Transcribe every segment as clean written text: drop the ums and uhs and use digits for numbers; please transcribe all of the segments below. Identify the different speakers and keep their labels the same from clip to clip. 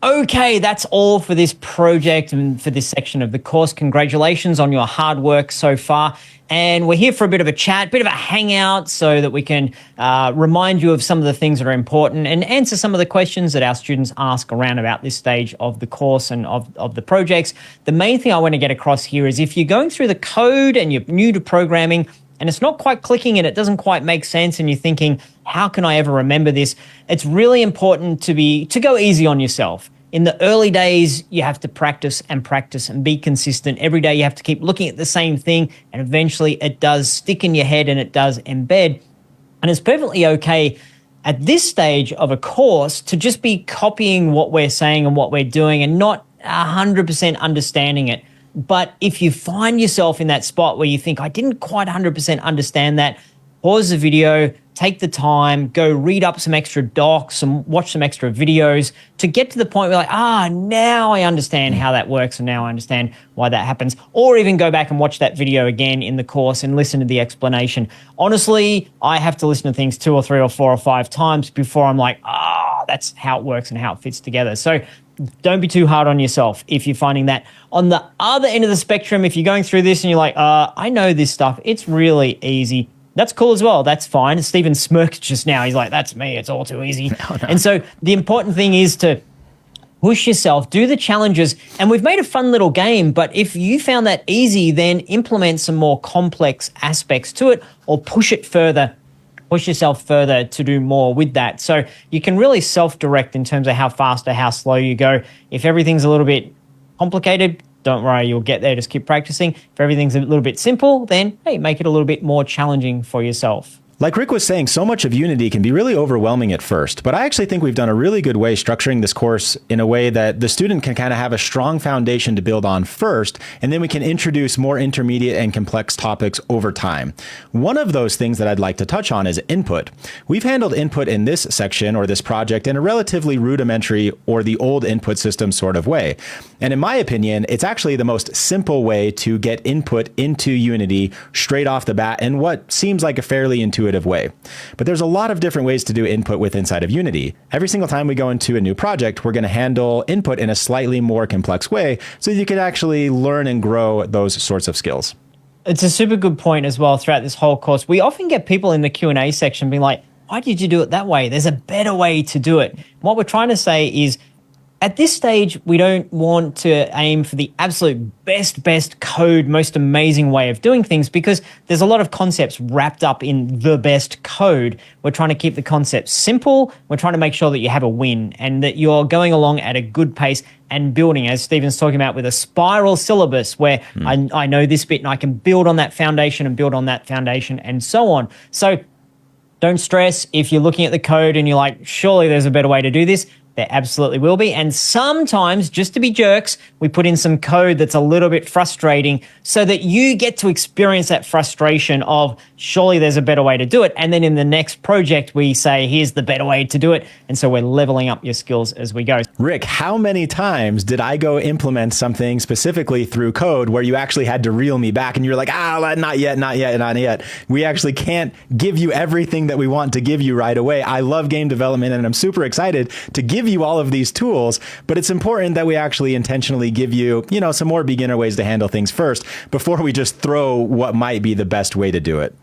Speaker 1: Okay, that's all for this project and for this section of the course. Congratulations on your hard work so far. And we're here for a bit of a chat, bit of a hangout so that we can remind you of some of the things that are important and answer some of the questions that our students ask around about this stage of the course and of the projects. The main thing I want to get across here is if you're going through the code and you're new to programming and it's not quite clicking and it doesn't quite make sense and you're thinking, how can I ever remember this? It's really important to go easy on yourself. In the early days, you have to practice and be consistent. Every day you have to keep looking at the same thing, and eventually it does stick in your head and it does embed. And it's perfectly okay at this stage of a course to just be copying what we're saying and what we're doing and not 100% understanding it. But if you find yourself in that spot where you think, I didn't quite 100% understand that, pause the video, take the time, go read up some extra docs and watch some extra videos to get to the point where now I understand how that works and now I understand why that happens. Or even go back and watch that video again in the course and listen to the explanation. Honestly, I have to listen to things 2 or 3 or 4 or 5 times before I'm like, that's how it works and how it fits together. So don't be too hard on yourself if you're finding that. On the other end of the spectrum, if you're going through this and you're like, I know this stuff, it's really easy. That's cool as well. That's fine. Stephen smirked just now. He's like, that's me. It's all too easy. No. And so the important thing is to push yourself, do the challenges. And we've made a fun little game, but if you found that easy, then implement some more complex aspects to it or push it further, push yourself further to do more with that. So you can really self-direct in terms of how fast or how slow you go. If everything's a little bit complicated, don't worry, you'll get there. Just keep practicing. If everything's a little bit simple, then, hey, make it a little bit more challenging for yourself.
Speaker 2: Like Rick was saying, so much of Unity can be really overwhelming at first, but I actually think we've done a really good way structuring this course in a way that the student can kind of have a strong foundation to build on first, and then we can introduce more intermediate and complex topics over time. One of those things that I'd like to touch on is input. We've handled input in this section or this project in a relatively rudimentary or the old input system sort of way. And in my opinion, it's actually the most simple way to get input into Unity straight off the bat in what seems like a fairly intuitive way. But there's a lot of different ways to do input with inside of Unity. Every single time we go into a new project, we're going to handle input in a slightly more complex way so you can actually learn and grow those sorts of skills.
Speaker 1: It's a super good point as well throughout this whole course. We often get people in the Q&A section being like, why did you do it that way? There's a better way to do it. What we're trying to say is, at this stage, we don't want to aim for the absolute best code, most amazing way of doing things because there's a lot of concepts wrapped up in the best code. We're trying to keep the concepts simple. We're trying to make sure that you have a win and that you're going along at a good pace and building, as Stephen's talking about, with a spiral syllabus where I know this bit and I can build on that foundation and build on that foundation and so on. So don't stress if you're looking at the code and you're like, surely there's a better way to do this. There absolutely will be. And sometimes, just to be jerks, we put in some code that's a little bit frustrating so that you get to experience that frustration of surely there's a better way to do it. And then in the next project, we say, here's the better way to do it. And so we're leveling up your skills as we go.
Speaker 2: Rick, how many times did I go implement something specifically through code where you actually had to reel me back and you're like, not yet. We actually can't give you everything that we want to give you right away. I love game development and I'm super excited to give you all of these tools, but it's important that we actually intentionally give you, some more beginner ways to handle things first before we just throw what might be the best way to do it.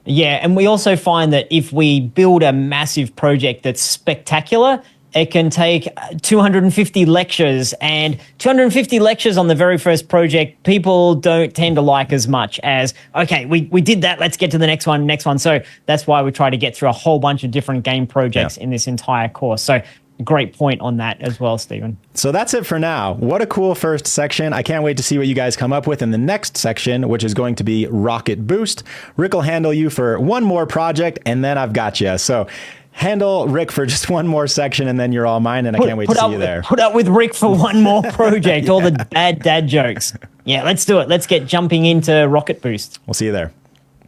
Speaker 1: Yeah, and we also find that if we build a massive project that's spectacular, it can take 250 lectures, and 250 lectures on the very first project, people don't tend to like as much as, okay, we did that, let's get to the next one. So that's why we try to get through a whole bunch of different game projects in this entire course. So great point on that as well, Stephen.
Speaker 2: So that's it for now. What a cool first section. I can't wait to see what you guys come up with in the next section, which is going to be Rocket Boost. Rick will handle you for one more project, and then I've got you. So handle Rick for just one more section, and then you're all mine, and I can't wait to see you there.
Speaker 1: Put up with Rick for one more project, all the bad dad jokes. Yeah, let's do it. Let's get jumping into Rocket Boost.
Speaker 2: We'll see you there.